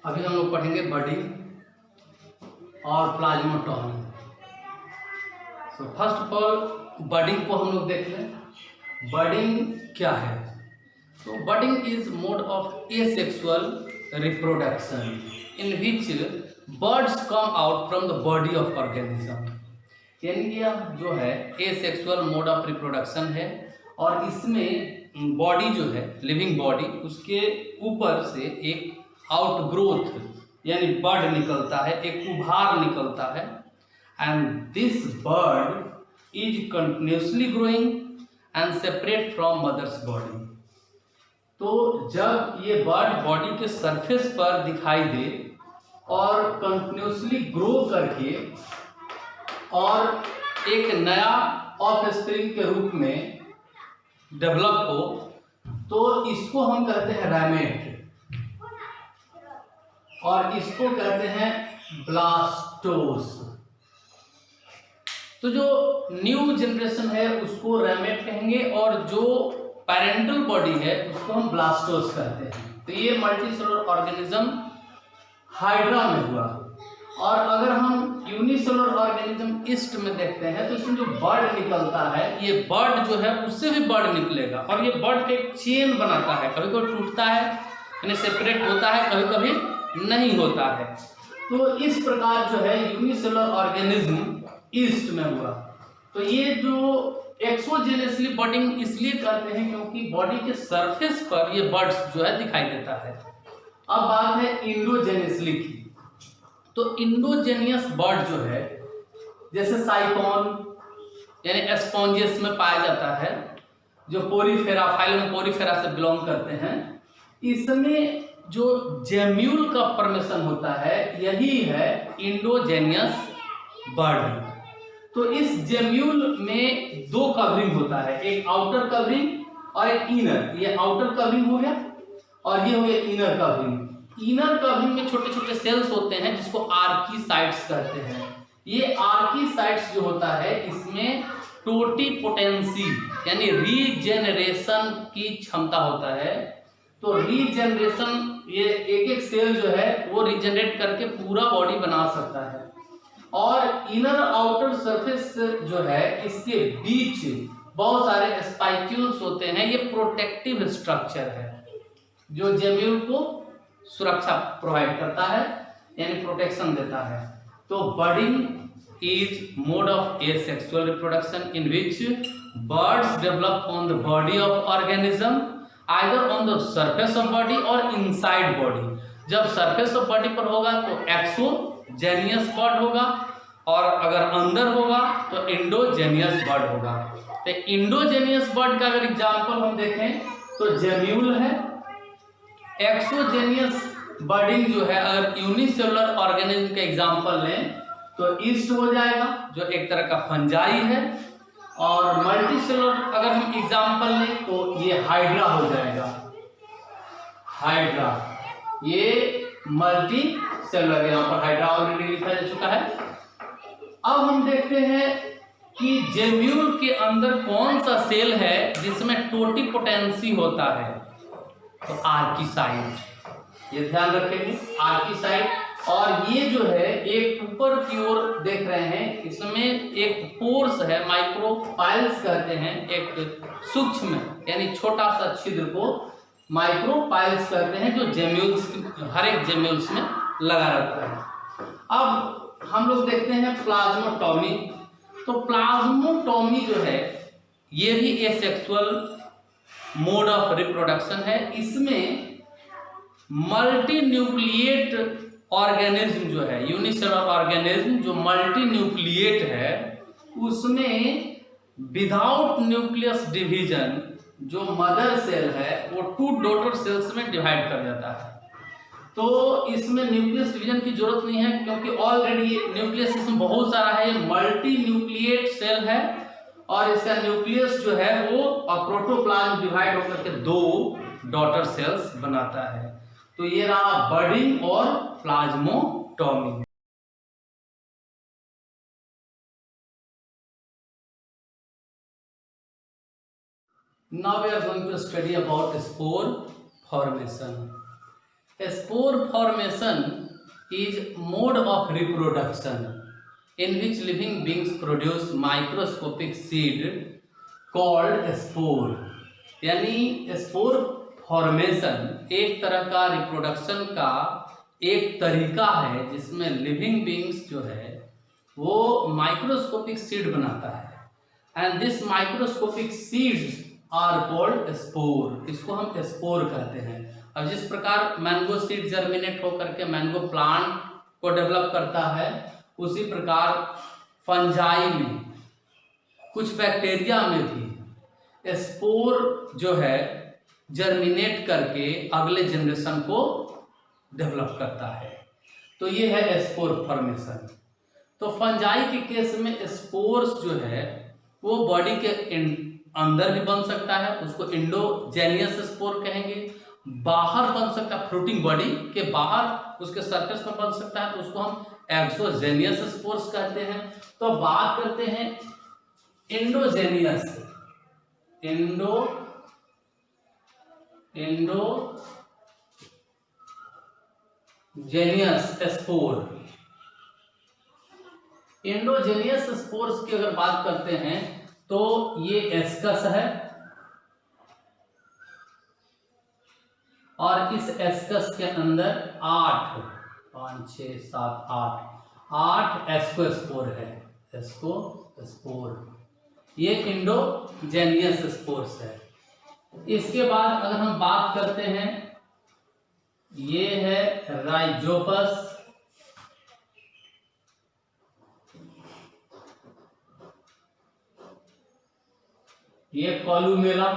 अभी हम लोग पढ़ेंगे बडिंग और प्लाज्मोटॉमी। तो फर्स्ट ऑफ ऑल बडिंग को हम लोग देख लें। बडिंग क्या है? तो budding is mode of asexual reproduction in which birds come out from the body of organism. यानी यह जो है एसेक्सुअल मोड ऑफ रिप्रोडक्शन है और इसमें बॉडी जो है लिविंग बॉडी उसके ऊपर से एक आउटग्रोथ यानी बर्ड निकलता है, एक उभार निकलता है। And this bird is continuously growing and separate from mother's body. तो जब ये बर्ड बॉडी के सरफेस पर दिखाई दे और कंटिन्यूसली ग्रो करके और एक नया ऑफस्प्रिंग के रूप में डेवलप हो, तो इसको हम कहते हैं रैमेट और इसको कहते हैं ब्लास्टोस। तो जो न्यू जनरेशन है उसको रैमेट कहेंगे और जो पेरेंटल बॉडी है उसको हम ब्लास्टोस कहते हैं। तो ये मल्टीसेलुलर ऑर्गेनिज्म हाइड्रा में हुआ। और अगर हम यूनिसेलुलर ऑर्गेनिज्म ईस्ट में देखते हैं तो इसमें जो बर्ड निकलता है, ये बर्ड जो है उससे भी बर्ड निकलेगा और ये बर्ड का एक चेन बनाता है। कभी कभी टूटता है यानी सेपरेट होता है, कभी कभी नहीं होता है। तो इस प्रकार जो है यूनिसेलुलर ऑर्गेनिज्म ईस्ट में हुआ। तो ये जो एक्सोजेनियसली बडिंग इसलिए कहते हैं क्योंकि बॉडी के सरफेस पर ये बर्ड्स जो है दिखाई देता है। अब बात है इंडोजेनियसली की। तो इंडोजेनियस बर्ड जो है जैसे साइकॉन यानी एस्पोंजियस में पाया जाता है, जो पोरीफेरा फाइलम पोरीफेरा से बिलोंग करते हैं, इसमें जो जेम्यूल का फॉर्मेशन होता है यही है इंडोजेनियस बर्ड। तो इस जेम्यूल में दो कवरिंग होता है, एक आउटर कवरिंग और एक इनर। ये आउटर कवरिंग हो गया और ये हो गया इनर कवरिंग। इनर कवरिंग में छोटे छोटे सेल्स होते हैं जिसको आर्कीसाइट्स कहते हैं। ये आर्कीसाइट्स जो होता है इसमें टोटिपोटेंसी यानी रीजेनरेशन की क्षमता होता है। तो रीजेनरेशन ये एक एक सेल जो है वो रीजेनरेट करके पूरा बॉडी बना सकता है। और इनर आउटर सरफेस जो है इसके बीच बहुत सारे स्पाइक्यूल्स होते हैं। ये प्रोटेक्टिव स्ट्रक्चर है जो जेम्यूल को सुरक्षा प्रोवाइड करता है यानी प्रोटेक्शन देता है। तो budding is mode of asexual reproduction in which birds develop on the body of organism either on the surface of body और इनसाइड बॉडी। जब सरफेस ऑफ बॉडी पर होगा तो एक्सोजेनियस बर्ड होगा और अगर अंदर होगा तो इंडोजेनियस बर्ड होगा। तो इंडोजेनियस बर्ड का अगर एग्जाम्पल हम देखें तो जेम्यूल है। एक्सोजेनियस बर्डिंग जो है अगर यूनिसेलुलर ऑर्गेनिज्म का एग्जांपल लें तो ईस्ट हो जाएगा जो एक तरह का फंजाई है। और मल्टीसेलुलर अगर हम एग्जांपल लें तो ये हाइड्रा हो जाएगा। हाइड्रा ये मल्टी सेलुलर, यहाँ पर हाइड्रा ऑलरेडी लिखा जा चुका है। अब हम देखते हैं कि जेम्यूल के अंदर कौन सा सेल है जिसमें टोटिपोटेंसी होता है। तो आर्कीसाइट, ये ध्यान रखेंगे आर्कीसाइट। और ये जो है एक ऊपर की ओर देख रहे हैं, इसमें एक पोर्स है, माइक्रोपाइल्स कहते हैं, एक सूक्ष्म यानी छोटा सा छिद्र को माइक्रोपाइल्स कहते हैं जो जेम्यूल्स हर एक जेम्यूल्स में लगा रहता है। अब हम लोग देखते हैं प्लाज्मोटॉमी। तो प्लाज्मोटॉमी जो है ये भी एसेक्सुअल मोड ऑफ रिप्रोडक्शन है। इसमें मल्टी न्यूक्लिएट ऑर्गेनिज्म जो है यूनिसेलुलर ऑर्गेनिज्म जो मल्टी न्यूक्लिएट है उसमें विदाउट न्यूक्लियस डिवीजन जो मदर सेल है वो 2 डॉटर सेल्स में डिवाइड कर जाता है। तो इसमें न्यूक्लियस डिवीजन की जरूरत नहीं है क्योंकि ऑलरेडी न्यूक्लियस इसमें बहुत सारा है। ये मल्टी न्यूक्लिएट सेल है और इसका न्यूक्लियस जो है वो प्रोटोप्लाज्म डिवाइड होकर के 2 डॉटर सेल्स बनाता है। तो ये रहा बडिंग और प्लाज्मोटॉमी। Now we are going to study about spore formation. Spore formation is mode of reproduction in which living beings produce microscopic seed called spore। यानी स्पोर फॉर्मेशन एक तरह का रिप्रोडक्शन का एक तरीका है जिसमें लिविंग बींग्स जो है वो माइक्रोस्कोपिक सीड बनाता है and this microscopic seeds are called spore. इसको हम स्पोर कहते हैं। अब जिस प्रकार मैंगो सीड जर्मिनेट होकर के मैंगो प्लांट को डेवलप करता है, उसी प्रकार फंजाई में, कुछ बैक्टीरिया में भी स्पोर जो है जर्मिनेट करके अगले जनरेशन को डेवलप करता है। तो ये है स्पोर फॉर्मेशन। तो फंजाई के केस में स्पोर्स जो है वो बॉडी के अंदर भी बन सकता है, उसको इंडोजेनियस स्पोर कहेंगे। बाहर बन सकता है, फ्रूटिंग बॉडी के बाहर उसके सरफेस पर बन सकता है, तो उसको हम एक्सोजेनियस स्पोर्स कहते हैं। तो बात करते हैं इंडोजेनियस स्पोर। इंडोजेनियस स्पोर्स की अगर बात करते हैं तो ये एस्कस है और इस एस्कस के अंदर 8 5 6 7 8 एस्कोस्पोर है। एस्कोस्पोर ये इंडोजेनियस स्पोर्स है। इसके बाद अगर हम बात करते हैं, ये है राइजोपस, ये कॉलुमेला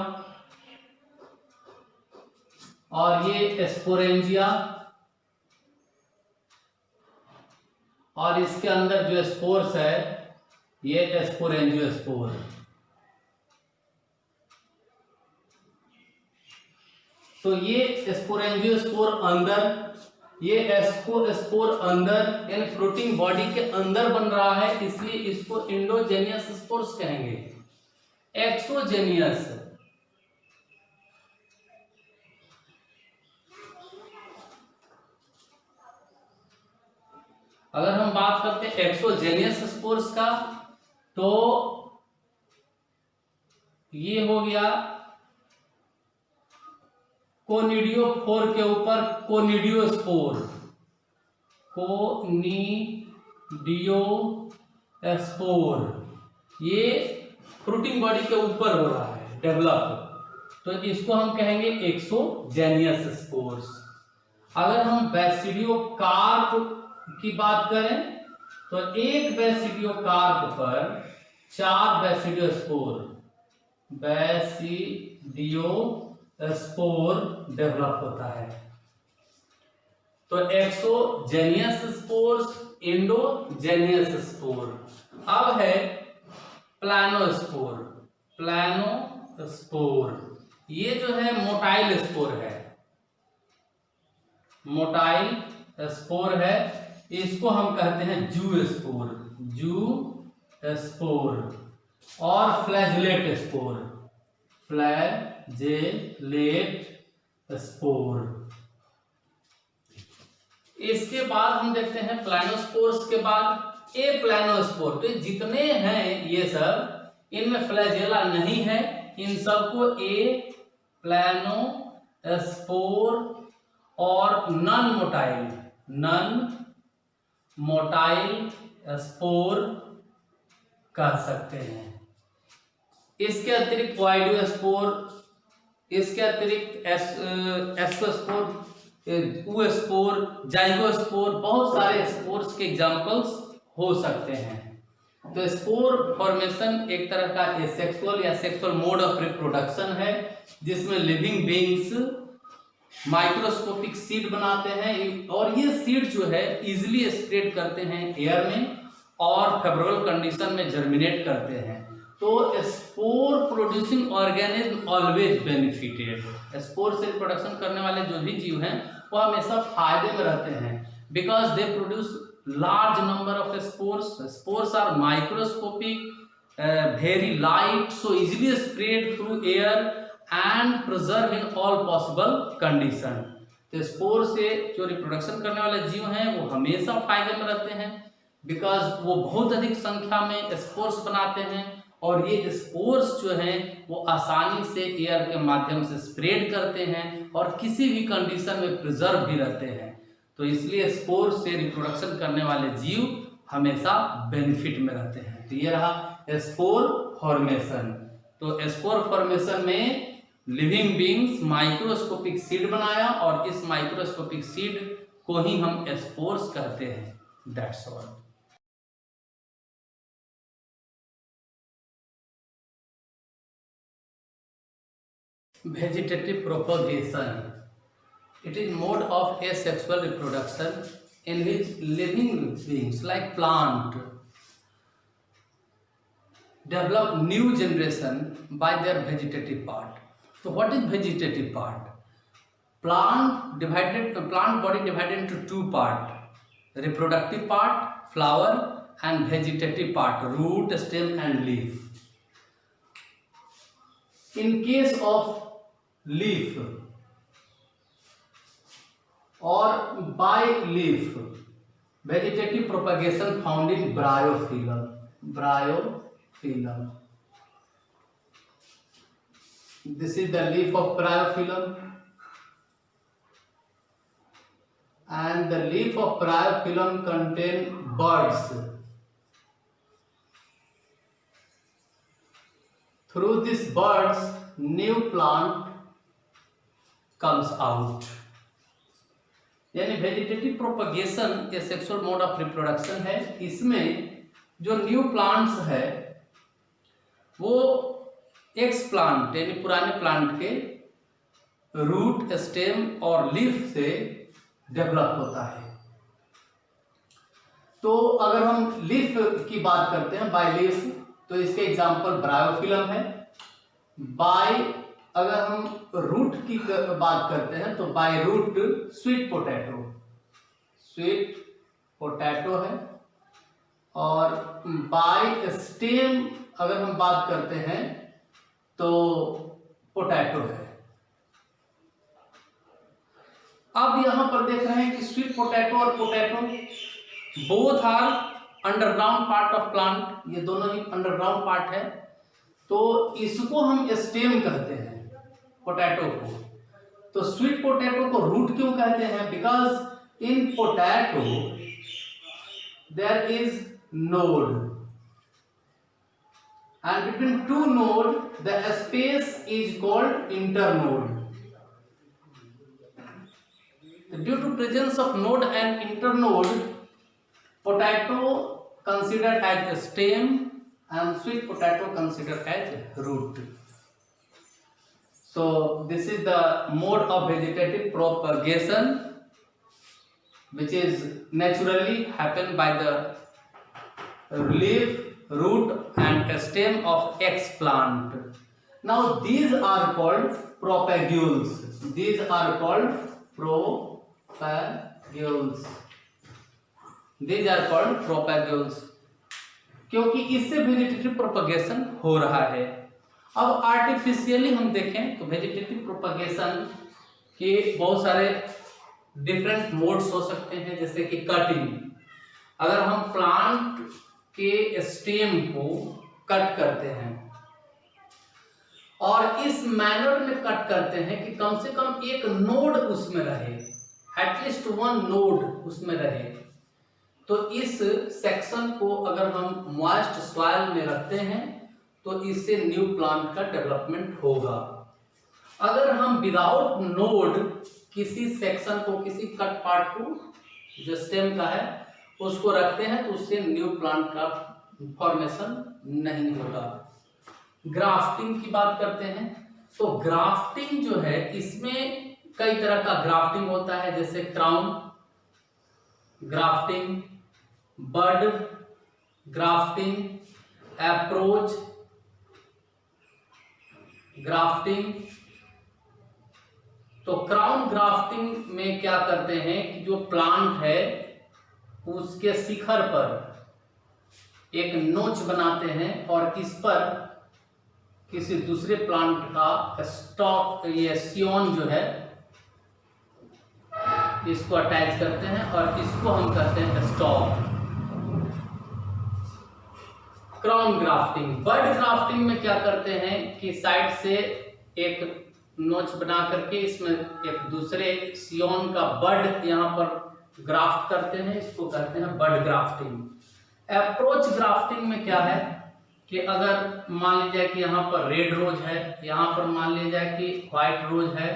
और ये स्पोरेंजिया, और इसके अंदर जो स्पोर्स है ये स्पोरेंजियोस्पोर। तो ये स्पोरेंजियोस्पोर अंदर, ये एस्कोस्पोर अंदर, यानी फ्रूटिंग बॉडी के अंदर बन रहा है, इसलिए इसको इंडोजेनियस स्पोर्स कहेंगे। एक्सोजेनियस अगर हम बात करते हैं एक्सोजेनियस स्पोर्स का, तो ये हो गया कोनिडियोफोर के ऊपर कोनिडियोस्पोर, ये फ्रूटिंग बॉडी के ऊपर हो रहा है डेवलप, तो इसको हम कहेंगे एक्सोजेनियस स्पोर्स। अगर हम बैसिडियोकार्प की बात करें तो एक बैसिडियोकार्प पर 4 बैसिडियोस्पोर डेवलप होता है। तो एक्सोजेनियस स्पोर्स, इंडोजेनियस स्पोर। अब है प्लानोस्पोर। ये जो है मोटाइल स्पोर है, मोटाइल स्पोर है, इसको हम कहते हैं जूस्पोर और फ्लैजेलेट स्पोर। इसके बाद हम देखते हैं प्लानोस्पोर्स के बाद ए प्लानोस्पोर। तो जितने हैं ये सब, इनमें फ्लैजेला नहीं है, इन सबको ए प्लानोस्पोर और नॉन मोटाइल स्पोर कह सकते हैं। इसके अतिरिक्त वाइडियोस्पोर, इसके अतिरिक्त एस्कोस्पोर, ऊस्पोर, जाइगोस्पोर, बहुत सारे स्पोर्स के एग्जांपल्स हो सकते हैं। तो स्पोर फॉर्मेशन एक तरह का एसेक्सुअल या सेक्सुअल मोड ऑफ रिप्रोडक्शन है, जिसमें लिविंग बीइंग्स माइक्रोस्कोपिक सीड बनाते हैं और ये सीड जो है इजीली स्प्रेड करते हैं एयर में और फेवरेबल कंडीशन में जर्मिनेट करते हैं। तो spore producing organism always benefited. Spore से प्रोडक्शन करने वाले जो भी जीव हैं वो हमेशा फायदे में रहते हैं, because they produce large number of spores. Spores are microscopic, very light, so easily spread through air and preserve in all possible condition. तो स्पोर से जो रिप्रोडक्शन करने वाले जीव हैं वो हमेशा फायदे में रहते हैं, बिकॉज वो बहुत अधिक संख्या में स्पोर्स बनाते हैं और ये स्पोर्स जो हैं वो आसानी से एयर के माध्यम से स्प्रेड करते हैं और किसी भी कंडीशन में प्रिजर्व भी रहते हैं। तो इसलिए स्पोर से रिप्रोडक्शन करने वाले जीव हमेशा बेनिफिट में रहते हैं। तो ये रहा स्पोर फॉर्मेशन। तो स्पोर फॉर्मेशन में लिविंग बींग्स माइक्रोस्कोपिक सीड बनाया और इस माइक्रोस्कोपिक सीड को ही हम स्पोर्स कहते हैं। That's all. Vegetative propagation. It is mode of asexual reproduction in which living beings like plant develop new generation by their vegetative part. So what is vegetative part? Plant body divided into two part: reproductive part, flower, and vegetative part, root, stem, and leaf. In case of leaf or bi-leaf, vegetative propagation found in bryophyllum. This is the leaf of bryophyllum, and the leaf of bryophyllum contain buds. Through these buds, new plant comes out. यानी vegetative propagation A sexual mode of reproduction है। इसमें जो new plants है वो x plant यानी पुराने plant के root, stem और लीफ से डेवलप होता है। तो अगर हम लीफ की बात करते हैं, बाय लीफ, तो इसके एग्जाम्पल ब्रायोफिलम है। बाय अगर हम रूट की बात करते हैं तो बाय रूट स्वीट पोटैटो है। और बाय स्टेम अगर हम बात करते हैं तो पोटैटो है। अब यहां पर देख रहे हैं कि स्वीट पोटैटो और potato both are underground part of plant, ये दोनों ही अंडरग्राउंड पार्ट है। तो इसको हम स्टेम कहते हैं पोटैटो को। तो स्वीट पोटैटो को रूट क्यों कहते हैं? Because in potato there is node and between two node the space is called internode. Due to presence of node and internode, potato considered as stem and sweet potato considered as root. So this is the mode of vegetative propagation which is naturally happen by the leaf, root and stem of X plant. Now these are called propagules. These are called propagules. These are called propagules क्योंकि इससे vegetative propagation हो रहा है। अब artificially हम देखें तो vegetative propagation के बहुत सारे डिफरेंट मोड्स हो सकते हैं, जैसे कि कटिंग। अगर हम प्लांट के स्टेम को कट करते हैं और इस मैनर में कट करते हैं कि कम से कम एक नोड उसमें रहे, एटलीस्ट वन नोड उसमें रहे, तो इस सेक्शन को अगर हम मॉइस्ट सॉइल में रखते हैं तो इससे न्यू प्लांट का डेवलपमेंट होगा। अगर हम विदाउट नोड किसी सेक्शन को, किसी कट पार्ट को जो स्टेम का है उसको रखते हैं तो उससे न्यू प्लांट का फॉर्मेशन नहीं होगा। ग्राफ्टिंग की बात करते हैं तो ग्राफ्टिंग जो है इसमें कई तरह का ग्राफ्टिंग होता है, जैसे क्राउन ग्राफ्टिंग, बड ग्राफ्टिंग, अप्रोच ग्राफ्टिंग। तो क्राउन ग्राफ्टिंग में क्या करते हैं कि जो प्लांट है उसके शिखर पर एक नोच बनाते हैं और इस पर किसी दूसरे प्लांट का स्टॉक, ये सियोन जो है इसको अटैच करते हैं और इसको हम कहते हैं स्टॉक। क्राउन ग्राफ्टिंग, बड ग्राफ्टिंग में क्या करते हैं कि साइड से एक नोच बना करके इसमें एक दूसरे सियोन का बड यहाँ पर ग्राफ्ट करते हैं, इसको कहते हैं बड ग्राफ्टिंग। अप्रोच ग्राफ्टिंग में क्या है कि अगर मान लीजिए कि यहाँ पर रेड रोज है, यहाँ पर मान लीजिए कि व्हाइट रोज है,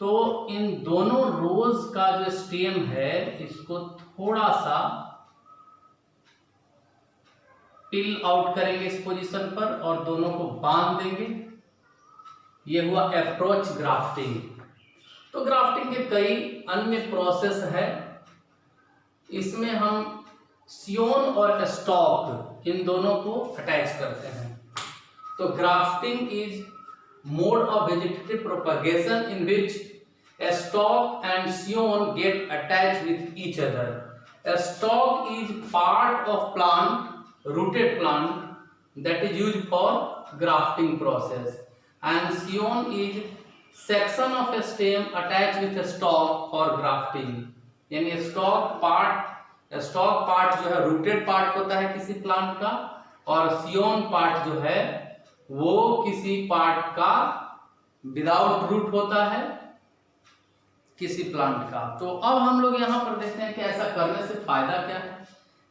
तो इन दोनों रोज का जो स्टेम है इसको थोड़ा सा टिल आउट करेंगे इस पोजीशन पर और दोनों को बांध देंगे। ये हुआ अप्रोच ग्राफ्टिंग। तो ग्राफ्टिंग के कई अन्य प्रोसेस है, इसमें हम सियोन और स्टॉक इन दोनों को अटैच करते हैं। तो grafting is mode of vegetative propagation in which a stalk and scion get attached with each other. A stalk is part of plant, rooted plant that is used for grafting process, and scion is section of a stem attached with a stalk for grafting. यानी stalk part जो है rooted part होता है किसी plant का, और scion part जो है वो किसी पार्ट का विदाउट रूट होता है किसी प्लांट का। तो अब हम लोग यहाँ पर देखते हैं कि ऐसा करने से फायदा क्या है।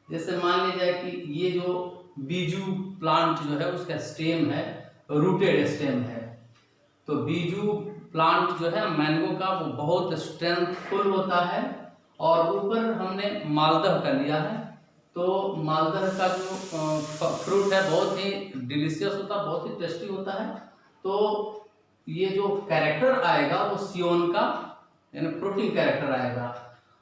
जैसे मान लीजिए कि ये जो बीजू प्लांट जो है उसका स्टेम है रूटेड स्टेम है, तो बीजू प्लांट जो है मैंगो का वो बहुत स्ट्रेंथफुल होता है, और ऊपर हमने मालदह का लिया है, तो मालदह का जो फ्रूट है बहुत ही डिलीशियस होता है, बहुत ही टेस्टी होता है। तो ये जो कैरेक्टर आएगा वो सियोन का यानी प्रोटीन कैरेक्टर आएगा,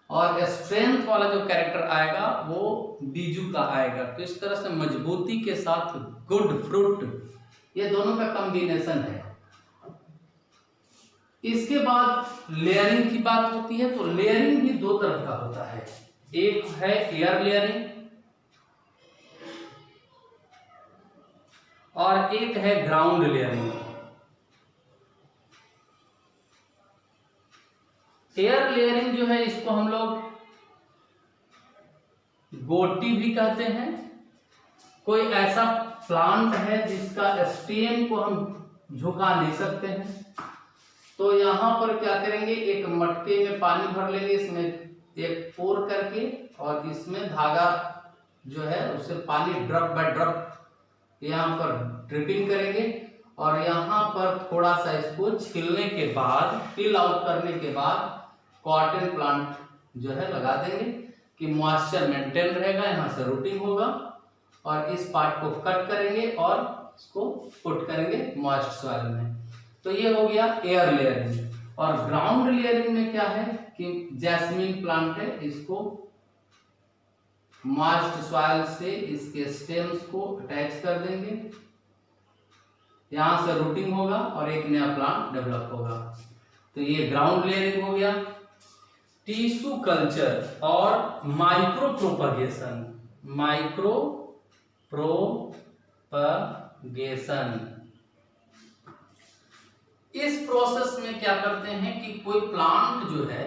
और स्ट्रेंथ वाला जो कैरेक्टर आएगा वो बीजू का आएगा। तो इस तरह से मजबूती के साथ गुड फ्रूट, ये दोनों का कॉम्बिनेशन है। इसके बाद लेयरिंग की बात होती है, तो लेयरिंग भी दो तरह का होता है, एक है एयर लेयरिंग और एक है ग्राउंड लेयरिंग। एयर लेयरिंग जो है इसको हम लोग गोटी भी कहते हैं। कोई ऐसा प्लांट है जिसका स्टेम को हम झुका नहीं सकते हैं, तो यहाँ पर क्या करेंगे, एक मटके में पानी भर लेंगे, इसमें एक पोर करके और इसमें धागा जो है उसे पानी ड्रॉप बाय ड्रॉप यहाँ पर ड्रिपिंग करेंगे, और यहाँ पर थोड़ा सा इसको छीलने के बाद, पिल आउट करने के बाद कॉटन प्लांट जो है लगा देंगे कि मॉइस्चर मेंटेन रहेगा, यहाँ से रूटिंग होगा, और इस पार्ट को कट करेंगे और इसको पुट करेंगे मॉइस्ट सॉइल में। तो ये हो गया एयर लेयरिंग। और ग्राउंड लेयरिंग में क्या है कि जैस्मीन प्लांट है, इसको मॉइस्ट सॉइल से इसके स्टेम्स को अटैच कर देंगे, यहाँ से रूटिंग होगा और एक नया प्लांट डेवलप होगा। तो ये ग्राउंड लेयरिंग हो गया। टिश्यू कल्चर और माइक्रो प्रोपगेशन, माइक्रो प्रोपगेशन, इस प्रोसेस में क्या करते हैं कि कोई प्लांट जो है,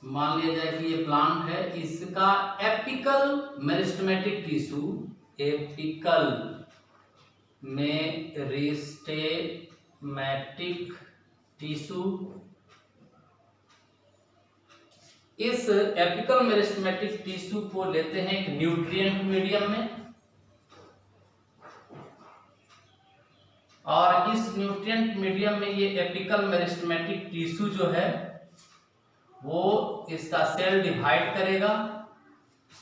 मान लिया जाए कि ये प्लांट है, इसका apical meristematic tissue, apical meristematic tissue, इस एपिकल मेरिस्टेमेटिक टिश्यू को लेते हैं एक न्यूट्रिएंट मीडियम में, और इस न्यूट्रिएंट मीडियम में ये एपिकल मेरिस्टेमेटिक टिश्यू जो है वो इसका सेल डिवाइड करेगा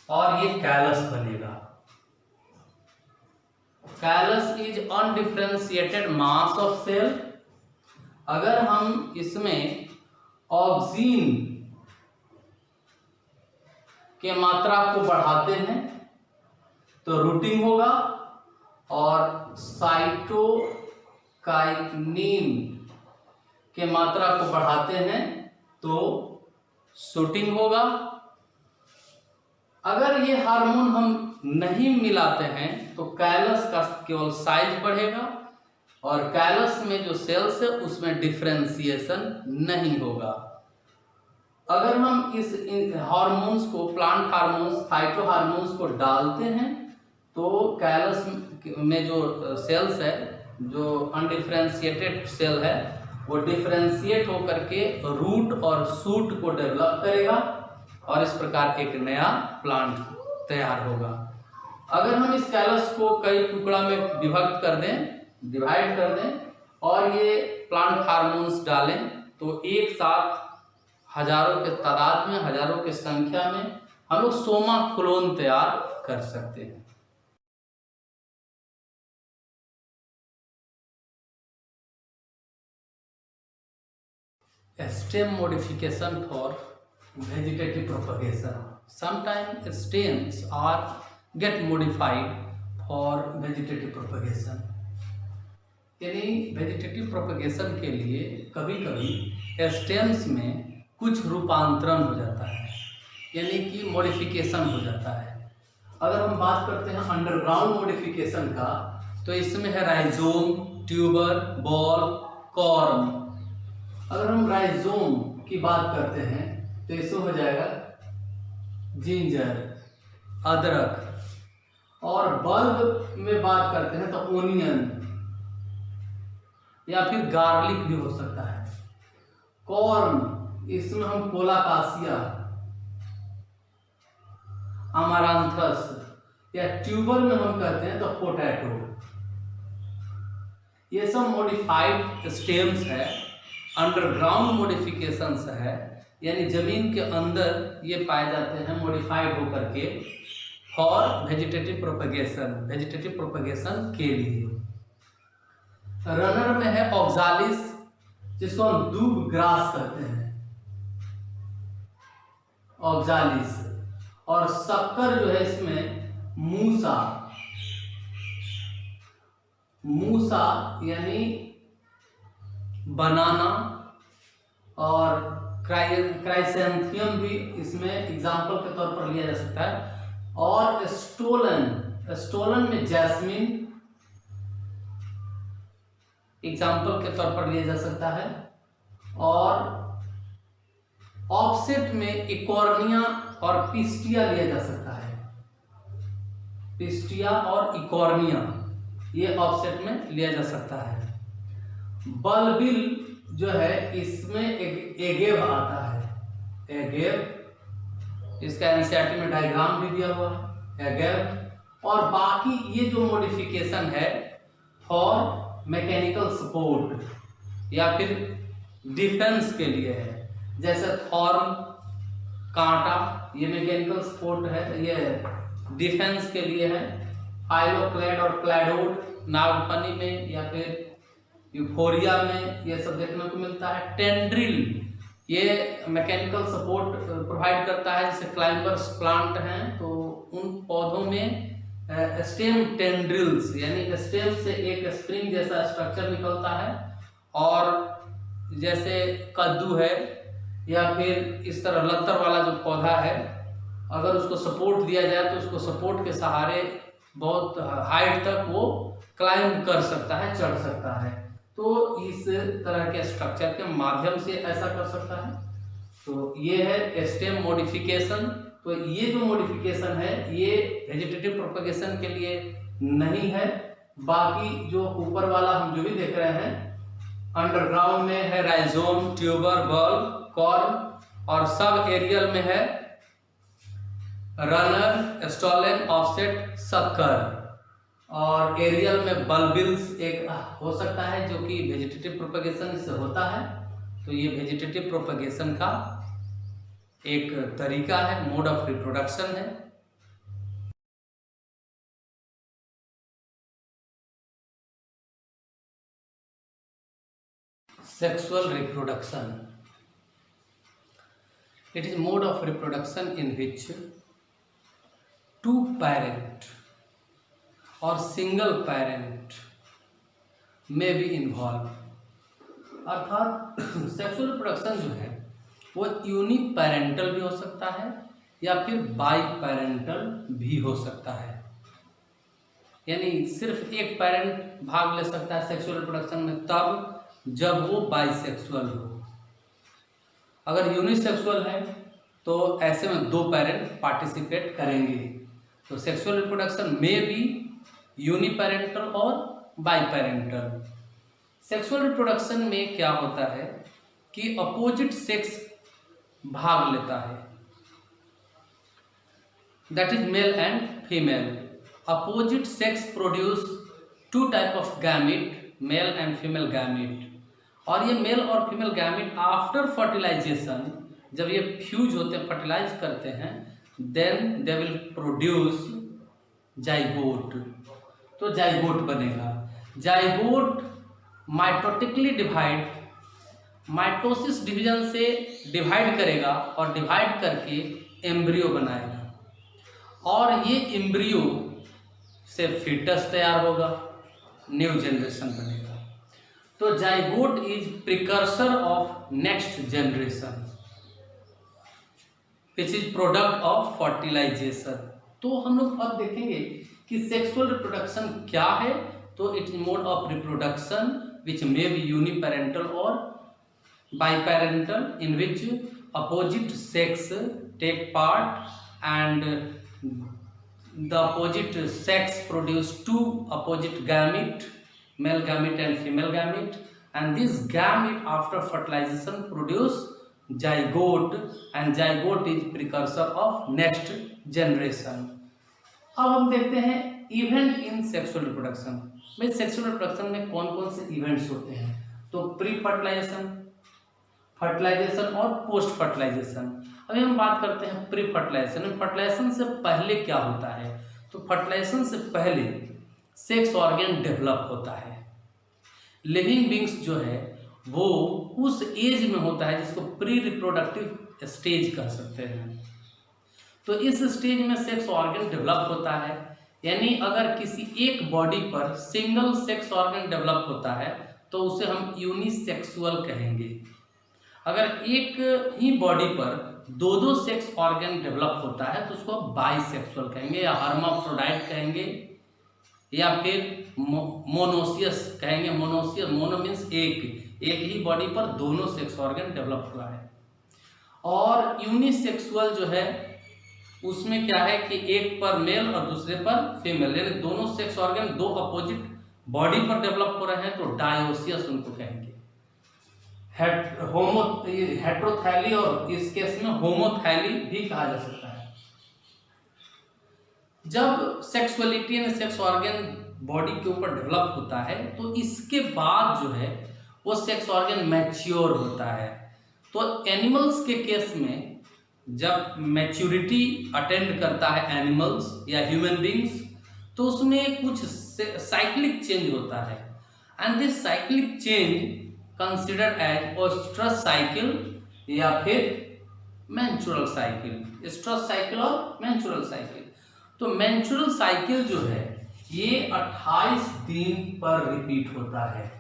और ये कैलस बनेगा। Callus is undifferentiated mass of cell. अगर हम इसमें ऑक्सीन के मात्रा को बढ़ाते हैं तो रूटिंग होगा, और साइटोकाइनिन के मात्रा को बढ़ाते हैं तो शूटिंग होगा। अगर ये हार्मोन हम नहीं मिलाते हैं तो कैलस का केवल साइज बढ़ेगा, और कैलस में जो सेल्स है उसमें डिफरेंशिएशन नहीं होगा। अगर हम इस हार्मोन्स को, प्लांट हार्मोन्स, फाइटो हार्मोन्स को डालते हैं तो कैलस में जो सेल्स है, जो अनडिफरेंशिएटेड सेल है, वो डिफरेंशिएट होकर के रूट और शूट को डेवलप करेगा और इस प्रकार एक नया प्लांट तैयार होगा। अगर हम इस कैलस को कई टुकड़ा में विभक्त कर दें, डिवाइड कर दें और ये प्लांट हार्मोन्स डालें तो एक साथ हजारों के तादाद में, हजारों की संख्या में हम लोग सोमा क्लोन तैयार कर सकते हैं। Stem modification for vegetative propagation. Sometimes stems are get modified for vegetative propagation. यानी वेजिटेटिव प्रोपगेशन के लिए कभी कभी स्टेम्स में कुछ रूपांतरण हो जाता है, यानी कि मॉडिफिकेशन हो जाता है। अगर हम बात करते हैं अंडरग्राउंड मॉडिफिकेशन का, तो इसमें है राइजोम, ट्यूबर, बॉल, कॉर्म। अगर हम राइजोम की बात करते हैं तो इसमें हो जाएगा जिंजर, अदरक, और बल्ब में बात करते हैं तो ओनियन या फिर गार्लिक भी हो सकता है। कॉर्न, इसमें हम कोलाकासिया, अमारांथस, या ट्यूबर में हम कहते हैं तो पोटैटो। ये सब मॉडिफाइड स्टेम्स है, अंडरग्राउंड मॉडिफिकेशंस है, यानी जमीन के अंदर ये पाए जाते हैं मॉडिफाइड होकर के for vegetative propagation, vegetative propagation के लिए। रनर में है ऑक्सालिस, जिसको हम दूब ग्रास कहते हैं, ऑक्सालिस। और शक्कर जो है इसमें मूसा, मूसा यानी बनाना, और क्राइसेंथियम भी इसमें एग्जाम्पल के तौर पर लिया जा सकता है। और स्टोलन, स्टोलन में जैस्मिन एग्जाम्पल के तौर पर लिया जा सकता है। और ऑफसेट में इकोर्निया और पिस्टिया लिया जा सकता है, पिस्टिया और इकोर्निया ये ऑफसेट में लिया जा सकता है। बल्बिल जो है इसमें एगेव आता है, एगेव, इसका एनसीईआरटी में डायग्राम भी दिया हुआ है, एगेव। और बाकी ये जो मॉडिफिकेशन है फॉर मैकेनिकल सपोर्ट या फिर डिफेंस के लिए है, जैसे थॉर्न, कांटा, ये मैकेनिकल सपोर्ट है, ये डिफेंस के लिए है। फाइलोक्लेड और क्लैडोड नागफनी में या फिर यूफोरिया में ये सब देखने को मिलता है। टेंड्रिल, ये मैकेनिकल सपोर्ट प्रोवाइड करता है, जैसे क्लाइंबर्स प्लांट हैं तो उन पौधों में स्टेम टेंड्रिल्स, यानी स्टेम से एक स्प्रिंग जैसा स्ट्रक्चर निकलता है, और जैसे कद्दू है या फिर इस तरह लत्तर वाला जो पौधा है, अगर उसको सपोर्ट दिया जाए तो उसको सपोर्ट के सहारे बहुत हाइट तक वो क्लाइंब कर सकता है, चढ़ सकता है। तो इस तरह के स्ट्रक्चर के माध्यम से ऐसा कर सकता है। तो ये है स्टेम मॉडिफिकेशन। तो ये जो मॉडिफिकेशन है ये वेजिटेटिव प्रोपगेशन के लिए नहीं है। बाकी जो ऊपर वाला हम जो भी देख रहे हैं, अंडरग्राउंड में है राइजोम, ट्यूबर, बल्ब, कॉर्म, और सब एरियल में है रनर, स्टोलन, ऑफसेट, शक्कर, और एरियल में बल्बिल्स एक हो सकता है जो कि वेजिटेटिव प्रोपगेशन से होता है। तो ये वेजिटेटिव प्रोपगेशन का एक तरीका है, मोड ऑफ रिप्रोडक्शन है। Sexual reproduction, it is mode of reproduction in which two parent or single parent may be involved। अर्थात सेक्सुअल रिप्रोडक्शन जो है वो यूनिक पैरेंटल भी हो सकता है या फिर बाई पैरेंटल भी हो सकता है, यानी सिर्फ एक पैरेंट भाग ले सकता है सेक्सुअल रिप्रोडक्शन में तब जब वो बाइसेक्सुअल हो। अगर यूनिसेक्सुअल है तो ऐसे में 2 पेरेंट पार्टिसिपेट करेंगे। तो सेक्सुअल रिप्रोडक्शन में भी यूनिपेरेंटल और बाईपेरेंटल। सेक्सुअल रिप्रोडक्शन में क्या होता है कि अपोजिट सेक्स भाग लेता है, that is male and female. Opposite sex produce 2 type of gamete, male and female gamete. और ये मेल और फीमेल गैमेट आफ्टर फर्टिलाइजेशन, जब ये फ्यूज होते हैं, फर्टिलाइज करते हैं, then they will produce zygote. तो जाइगोट बनेगा। Zygote mitotically divide, mitosis division से डिवाइड करेगा और डिवाइड करके एम्ब्रियो बनाएगा, और ये एम्ब्रियो से फीटस तैयार होगा, न्यू जनरेशन बनेगा। तो zygote is precursor of next generation which is product of fertilisation. तो हम लोग अब देखेंगे कि सेक्सुअल रिप्रोडक्शन क्या है। तो it is mode of reproduction which may be uniparental और biparental, in which opposite sex take part and the opposite sex produce 2 opposite gamete, male gamete and female gamete, and this gamete after fertilization produce zygote, and zygote is precursor of next generation. अब हम देखते हैं event in sexual reproduction. भाई sexual reproduction में कौन कौन से events होते हैं? तो प्री फर्टिलाइजेशन, फर्टिलाइजेशन और पोस्ट फर्टिलाइजेशन। अभी हम बात करते हैं प्री फर्टिलाइजेशन। फर्टिलाइजेशन से पहले क्या होता है? तो फर्टिलाइजेशन से पहले सेक्स ऑर्गन डेवलप होता है। लिविंग बींग्स जो है वो उस एज में होता है जिसको प्री रिप्रोडक्टिव स्टेज कह सकते हैं। तो इस स्टेज में सेक्स ऑर्गन डेवलप होता है, यानी अगर किसी एक बॉडी पर सिंगल सेक्स ऑर्गन डेवलप होता है तो उसे हम यूनिसेक्सुअल कहेंगे। अगर एक ही बॉडी पर 2 सेक्स ऑर्गन डेवलप होता है तो उसको बाइसेक्सुअल कहेंगे, या हर्माफ्रोडाइट कहेंगे, या फिर मोनोसियस कहेंगे। मोनोसियस, मोनो मीन्स एक ही बॉडी पर 2 सेक्स ऑर्गन डेवलप हुआ है। और यूनिसेक्सुअल जो है उसमें क्या है कि एक पर मेल और दूसरे पर फीमेल, यानी 2 सेक्स ऑर्गन 2 अपोजिट बॉडी पर डेवलप हो रहे हैं तो डायोसियस उनको कहेंगे। हेट्रोथैली और इस केस में होमोथैली भी कहा जा सकता है। जब सेक्सुअलिटी यानी सेक्स ऑर्गन बॉडी के ऊपर डेवलप होता है तो इसके बाद जो है वो सेक्स ऑर्गन मैच्योर होता है। तो एनिमल्स के केस में जब मैच्योरिटी अटेंड करता है एनिमल्स या ह्यूमन बींग्स, तो उसमें कुछ साइक्लिक चेंज होता है, and this cyclic change considered as oestrus cycle या फिर मेंस्ट्रुअल साइकिल। एस्ट्रस साइकिल और मेंस्ट्रुअल साइकिल। तो मेंस्ट्रुअल साइकिल जो है ये 28 दिन पर रिपीट होता है,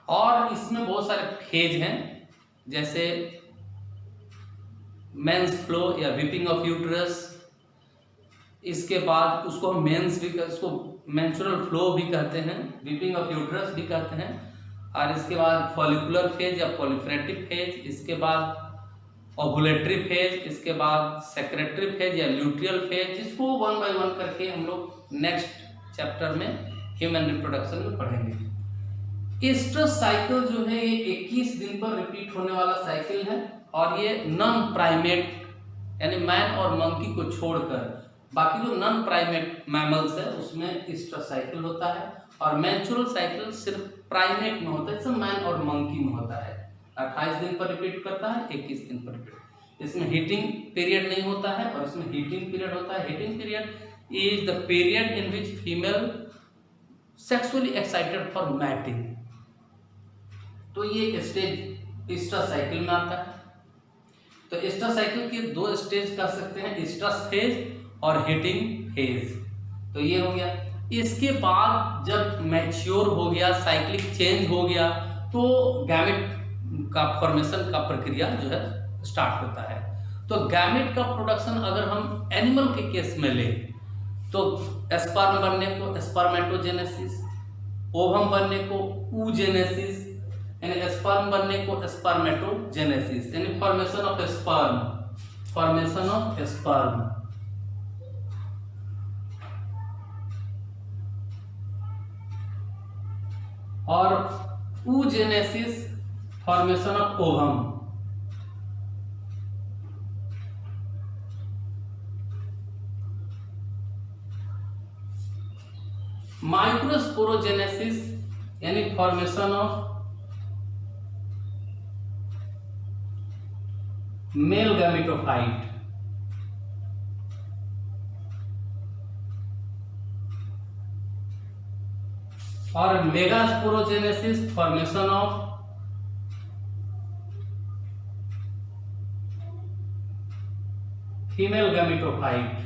और इसमें बहुत सारे फेज हैं, जैसे मेंस फ्लो या वीपिंग ऑफ यूट्रस। इसके बाद उसको हम मेंस भी, इसको मेंस्ट्रुअल फ्लो भी कहते हैं, वीपिंग ऑफ यूट्रस भी कहते हैं। और इसके बाद फॉलिकुलर फेज या प्रोलिफरेटिव फेज, इसके बाद ओवुलेटरी फेज, इसके बाद सेक्रेटरी फेज या ल्यूटियल फेज, जिसको 1 बाय 1 करके हम लोग नेक्स्ट चैप्टर में ह्यूमन रिप्रोडक्शन में पढ़ेंगे। एस्ट्रस साइकिल जो है ये 21 दिन पर रिपीट होने वाला साइकिल है, और ये नॉन प्राइमेट यानी मैन और मंकी को छोड़कर बाकी जो नॉन प्राइमेट मैमल्स है उसमें एस्ट्रस साइकिल होता है, और मेंस्ट्रुअल साइकिल सिर्फ प्राइमेट में होता है, जैसे मैन और मंकी में होता है। 28 दिन पर रिपीट करता है, 21 दिन पर रिपीट। इसमें हीटिंग पीरियड नहीं होता है और इसमें हीटिंग पीरियड होता है। Heating period is the period in which female sexually excited for mating. तो ये स्टेज एस्ट्रस साइकिल में आता है। तो एस्ट्रस साइकिल के 2 स्टेज कर सकते हैं, एस्ट्रस फेज और हीटिंग फेज। तो ये हो गया। इसके बाद जब मैच्योर हो गया, साइक्लिक चेंज हो गया, तो गैमेट का फॉर्मेशन का प्रक्रिया जो है स्टार्ट होता है। तो गैमेट का प्रोडक्शन अगर हम एनिमल के केस में लें तो स्पर्म बनने को स्पर्मेटोजेनेसिस, ओवम बनने को oogenesis, यानी स्पर्म बनने को स्पर्मेटोजेनेसिस, यानी formation of sperm, formation of sperm. और oogenesis, formation of ovum. Microsporogenesis यानी फॉर्मेशन ऑफ मेल गैमेटोफाइट। और megasporogenesis, formation of female gametophyte.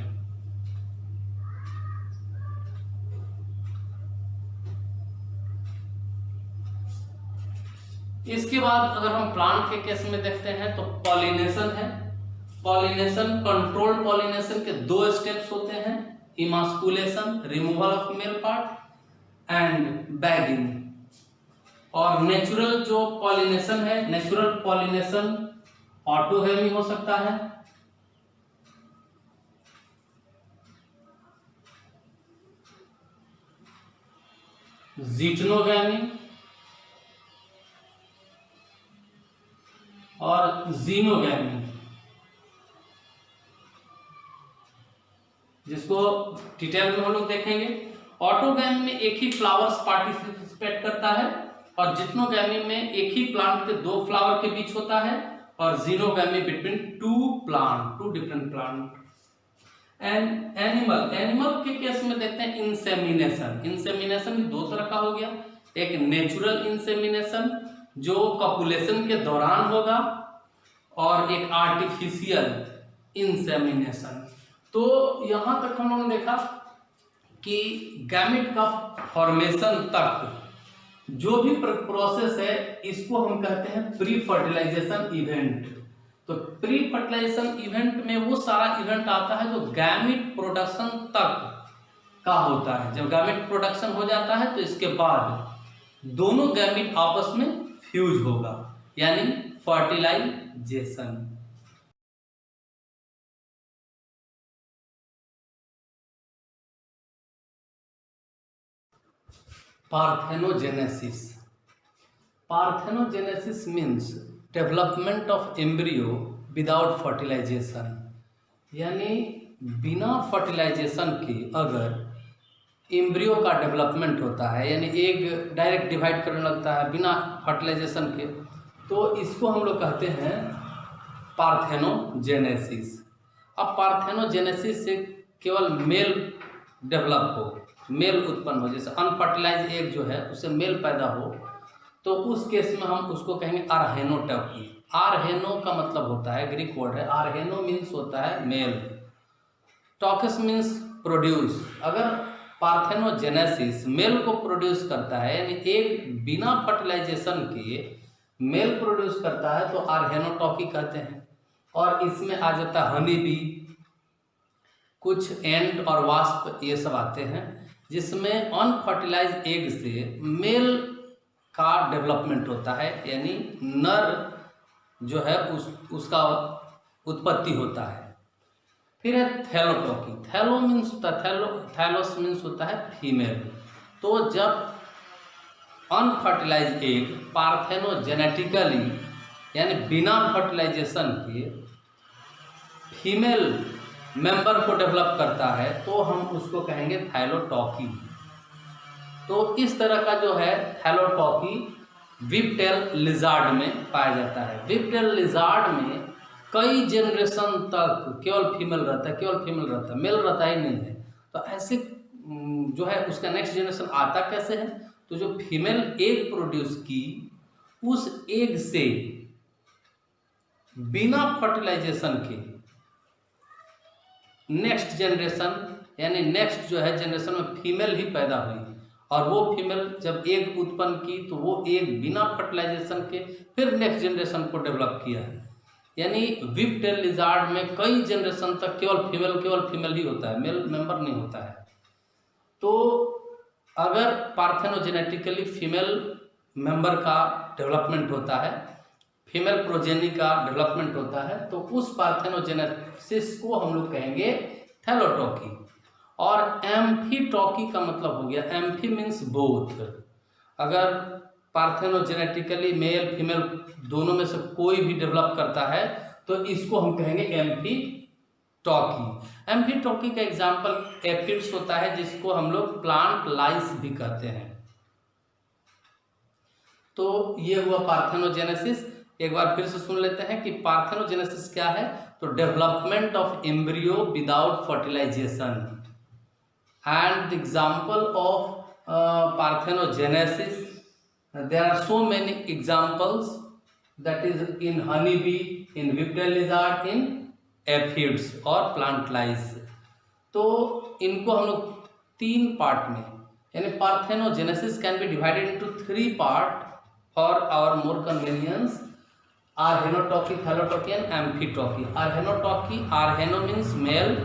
इसके बाद अगर हम प्लांट के केस में देखते हैं तो पॉलिनेशन है। पॉलिनेशन, कंट्रोल्ड पॉलिनेशन के 2 स्टेप्स होते हैं, emasculation, removal of male part, and bagging. और नेचुरल जो पॉलिनेशन है, नेचुरल पॉलिनेशन ऑटोगैमी हो सकता है, जिटनोगैमी और जीनोगैमी, जिसको डिटेल में हम लोग देखेंगे। ऑटोगैमी में एक ही फ्लावर्स पार्टिसिपेट करता है और जिटनोगैमी में एक ही प्लांट के 2 फ्लावर के बीच होता है, और xenogamy between 2 different plant. And animal के केस में देखते हैं इंसेमिनेशन। इंसेमिनेशन भी 2 तरह का हो गया, एक नेचुरल इंसेमिनेशन जो कपुलेशन के दौरान होगा, और एक आर्टिफिशियल इंसेमिनेशन। तो यहां तक हम लोगों ने देखा कि गैमेट का फॉर्मेशन तक जो भी प्रोसेस है इसको हम कहते हैं प्री फर्टिलाइजेशन इवेंट। तो प्री फर्टिलाइजेशन इवेंट में वो सारा इवेंट आता है जो गैमेट प्रोडक्शन तक का होता है। जब गैमेट प्रोडक्शन हो जाता है तो इसके बाद दोनों गैमेट आपस में फ्यूज होगा, यानी fertilisation. Parthenogenesis. Parthenogenesis means development of embryo without fertilisation, यानी बिना फर्टिलाइजेशन के अगर एम्ब्रियो का डेवलपमेंट होता है, यानी एग डायरेक्ट डिवाइड करने लगता है बिना फर्टिलाइजेशन के, तो इसको हम लोग कहते हैं पार्थेनोजेनेसिस। अब पार्थेनोजेनेसिस से केवल मेल डेवलप हो, मेल उत्पन्न हो, जैसे अनफर्टिलाइज एग जो है उससे मेल पैदा हो, तो उस केस में हम उसको कहेंगे आरहेनोटॉकी। आरहेनो का मतलब होता है, ग्रीक वर्ड है, आरहेनो मीन्स होता है मेल, टॉकिस मीन्स प्रोड्यूस। अगर पार्थेनोजेनेसिस मेल को प्रोड्यूस करता है, यानी एग बिना फर्टिलाइजेशन के मेल प्रोड्यूस करता है, तो आरहेनोटॉकी कहते हैं। और इसमें आ जाता है हनी बी, कुछ एंट और वास्प, ये सब आते हैं, जिसमें अनफर्टिलाइज एग से मेल का डेवलपमेंट होता है, यानी नर जो है उसका उत्पत्ति होता है। फिर है थैलोटॉकी। थैलो मीन्स थैलोस मीन्स होता है फीमेल। तो जब अनफर्टिलाइज एग पार्थेनोजेनेटिकली यानी बिना फर्टिलाइजेशन के फीमेल मेंबर को डेवलप करता है, तो हम उसको कहेंगे थैलोटॉकी। तो इस तरह का जो है थैलोटॉकी व्हिपटेल लिजार्ड में पाया जाता है। व्हिपटेल लिजार्ड में कई जनरेशन तक केवल फीमेल रहता है, मेल रहता ही नहीं है। तो ऐसे जो है उसका नेक्स्ट जनरेशन आता कैसे है, तो जो फीमेल एग प्रोड्यूस की उस एग से बिना फर्टिलाइजेशन के नेक्स्ट जनरेशन, यानी नेक्स्ट जो है जनरेशन में फीमेल ही पैदा हुई, और वो फीमेल जब एग उत्पन्न की तो वो एग बिना फर्टिलाइजेशन के फिर नेक्स्ट जनरेशन को डेवलप किया है। यानी व्हिपटेल लिजार्ड में कई जनरेशन तक केवल फीमेल ही होता है, मेल मेंबर नहीं होता है। तो अगर पार्थेनोजेनेटिकली फीमेल मेंबर का डेवलपमेंट होता है, फीमेल प्रोजेनी का डेवलपमेंट होता है, तो उस पार्थेनोजेनेसिस को हम लोग कहेंगे थैलोटॉकी। और एम्फीटॉकी का मतलब हो गया, एम्फी मीन्स बोथ, अगर पार्थेनोजेनेटिकली मेल फीमेल दोनों में से कोई भी डेवलप करता है तो इसको हम कहेंगे एम्फीटॉकी। एम्फीटॉकी का एग्जाम्पल एफिड्स होता है, जिसको हम लोग प्लांट लाइस भी कहते हैं। तो ये हुआ पार्थेनोजेनेसिस। एक बार फिर से सुन लेते हैं कि पार्थेनोजेनेसिस क्या है। तो development of embryo without fertilisation. And the example of parthenogenesis, there are so many examples, that is in honeybee, in whipped lizard, in aphids और plant lice। तो इनको हम लोग 3 पार्ट में, यानी parthenogenesis can be divided into 3 part for our more convenience: arrhenotoky, thelytoky and amphitoky. Arrhenotoky, arrheno means male.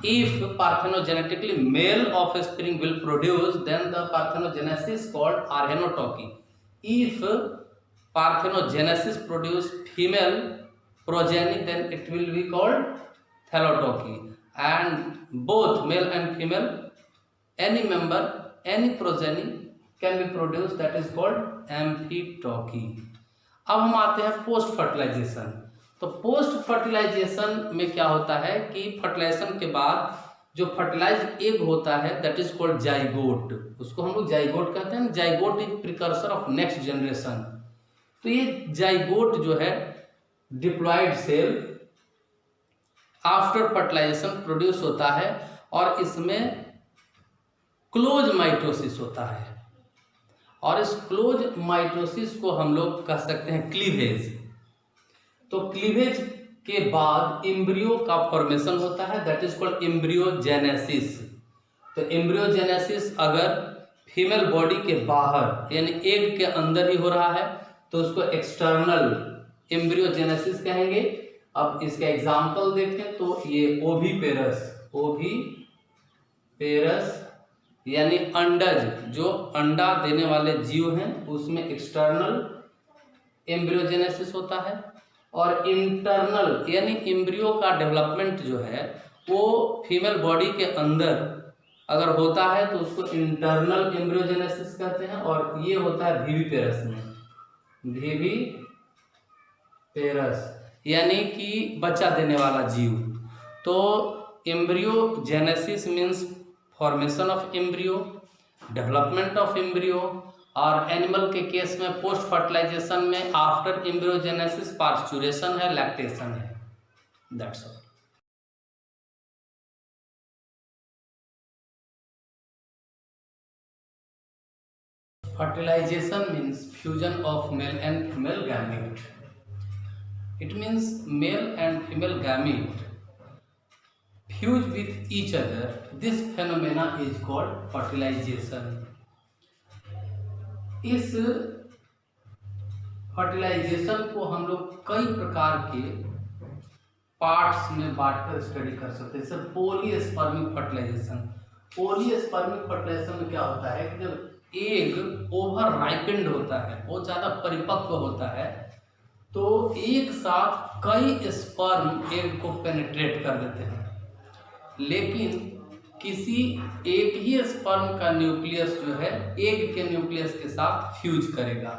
If parthenogenetically male offspring will produce, then the parthenogenesis called arehenotochy. If parthenogenesis produce female progeny, then it will be called thallotochy. And both male and female, any member, any progeny can be produced, that is called amphitochy. अब हम आते हैं post fertilisation. तो post fertilisation में क्या होता है कि फर्टिलाइजेशन के बाद जो फर्टिलाइज्ड एग होता है, दैट इज कॉल्ड जाइगोट। उसको हम लोग जाइगोट कहते हैं। Zygote is precursor of next generation. तो ये जाइगोट जो है, diploid cell after fertilisation produce होता है, और इसमें क्लोज माइटोसिस होता है। और इस क्लोज माइटोसिस को हम लोग कह सकते हैं क्लीवेज। तो क्लीवेज के बाद एम्ब्रियो का फॉर्मेशन होता है, दैट इज कॉल्ड एम्ब्रियोजेनेसिस। तो एम्ब्रियोजेनेसिस अगर फीमेल बॉडी के बाहर यानी एग के अंदर ही हो रहा है तो उसको एक्सटर्नल एम्ब्रियोजेनेसिस कहेंगे। अब इसका एग्जाम्पल देखें तो ये ओविपेरस, ओविपेरस यानी अंडज, जो अंडा देने वाले जीव हैं, उसमें एक्सटर्नल एम्ब्रियोजेनेसिस होता है। और इंटरनल यानी एम्ब्रियो का डेवलपमेंट जो है वो फीमेल बॉडी के अंदर अगर होता है तो उसको इंटरनल एम्ब्रियोजेनेसिस कहते हैं। और ये होता है विविपेरस में, विविपेरस यानी कि बच्चा देने वाला जीव। तो embryogenesis means formation of embryo, development of embryo, और एनिमल के केस में पोस्ट फर्टिलाइजेशन में आफ्टर एम्ब्रियोजेनेसिस पार्चुरेशन है, लैक्टेशन है। That's all. Fertilization means fusion of male and female gamete. It means male and female gamete fuse with each other. This phenomena is called fertilization. इस fertilisation को हम लोग कई प्रकार के पार्ट्स में बांटकर स्टडी कर सकते हैं। जैसे पॉलीस्पर्मिक फर्टिलाइजेशन। पॉलीस्पर्मिक फर्टिलाइजेशन में क्या होता है कि जब एग ओवर राइपेंड होता है, बहुत ज़्यादा परिपक्व होता है, तो एक साथ कई स्पर्म एग को पेनिट्रेट कर देते हैं, लेकिन किसी एक ही स्पर्म का न्यूक्लियस जो है एग के न्यूक्लियस के साथ फ्यूज करेगा।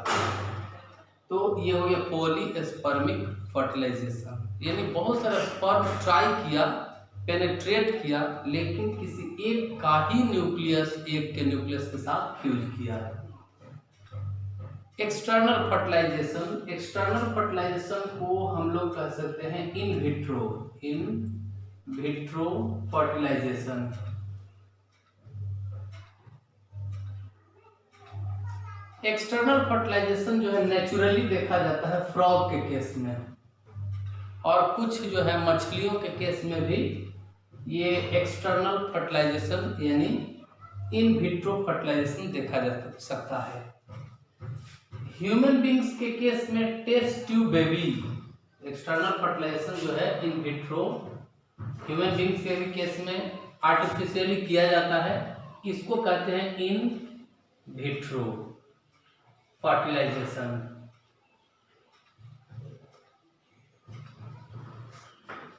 तो ये हो गया पॉलीस्पर्मिक फर्टिलाइजेशन। यानी बहुत सारा स्पर्म ट्राई किया, पेनिट्रेट किया, लेकिन किसी एक का ही न्यूक्लियस एग के न्यूक्लियस के साथ फ्यूज किया। External fertilisation. एक्सटर्नल फर्टिलाइजेशन को हम लोग कह सकते हैं in vitro fertilisation. External fertilisation जो है नेचुरली देखा जाता है फ्रॉग के केस में, और कुछ जो है मछलियों के केस में भी ये एक्सटर्नल फर्टिलाइजेशन यानी इन विट्रो फर्टिलाइजेशन देखा जा सकता है। ह्यूमन बींग्स के केस में test tube baby external fertilisation जो है इन विट्रो, ह्यूमन बींग्स के भी केस में आर्टिफिशियली किया जाता है, इसको कहते हैं इन विट्रो। फर्टिलाइजेशन।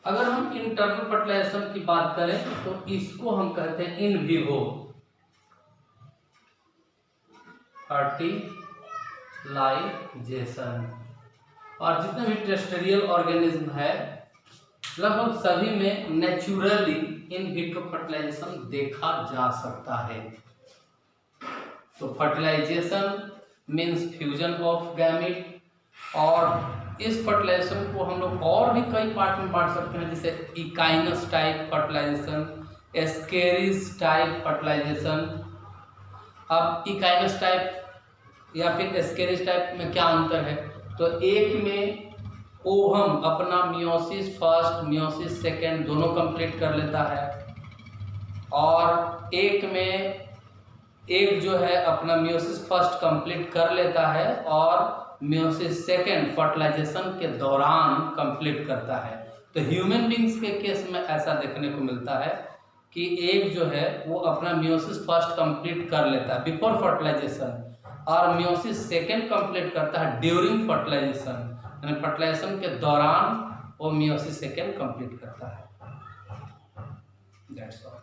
अगर हम इंटरनल फर्टिलाइजेशन की बात करें तो इसको हम कहते हैं इन विवो फर्टिलाइजेशन। और जितने भी टेरेस्ट्रियल ऑर्गेनिज्म है लगभग सभी में नेचुरली इन विट्रो फर्टिलाइजेशन देखा जा सकता है। तो fertilisation means fusion of gamete, और इस फर्टिलाइजेशन को हम लोग और भी कई पार्ट में बांट सकते हैं, जैसे Echinus type fertilisation, Ascaris type fertilisation. अब इकाइनस टाइप या फिर एस्केरिस टाइप में क्या अंतर है? तो एक में ओवम अपना मियोसिस फर्स्ट मियोसिस सेकेंड दोनों कंप्लीट कर लेता है, और एक में एक जो है अपना मियोसिस फर्स्ट कंप्लीट कर लेता है और मियोसिस सेकेंड फर्टिलाइजेशन के दौरान कंप्लीट करता है। तो ह्यूमन बींग्स के केस में ऐसा देखने को मिलता है कि एक जो है वो अपना मियोसिस फर्स्ट कंप्लीट कर लेता है बिफोर फर्टिलाइजेशन, और मियोसिस सेकेंड कंप्लीट करता है ड्यूरिंग फर्टिलाइजेशन, यानी फर्टिलाइजेशन के दौरान वो मियोसिस सेकेंड कंप्लीट करता है। That's all.